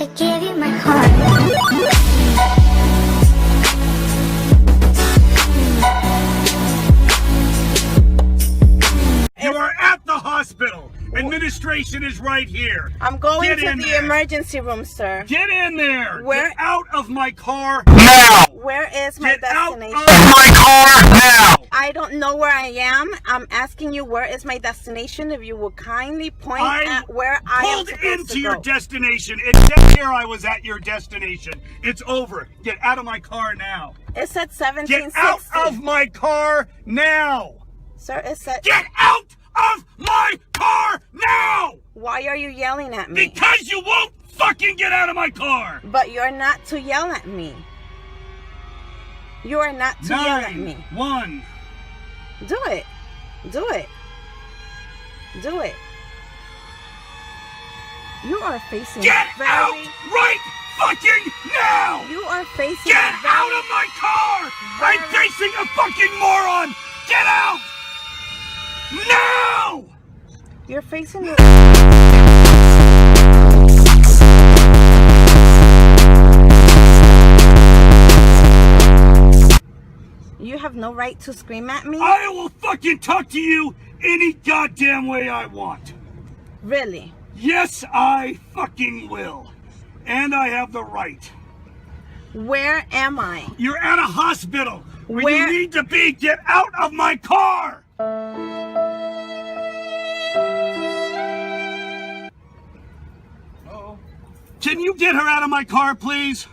I gave you my heart. You are at the hospital. Administration is right here. I'm going Get to in the there. emergency room, sir. Get in there. Where- Get out of my car now. Where is my Get out of destination? my car now. I don't know where I am. I'm asking you where is my destination. If you will kindly point at where I am pulled supposed into to your go. destination. It said here I was at your destination. It's over. Get out of my car now. It said Get 1760. out of my car now. Sir, it said... Get out of my car now. Why are you yelling at me? Because you won't fucking get out of my car. But you're not to yell at me. You are not to yell at me. 9-1. Do it. Do it. Do it. You are facing Get very... out right fucking now. You are facing Get a very... out of my car. I'm facing a fucking moron. Get out now. You're facing a... You have no right to scream at me? I will fucking talk to you any goddamn way I want. Really? Yes, I fucking will. And I have the right. Where am I? You're at a hospital where Where- you need to be. Get out of my car. Can you get her out of my car, please?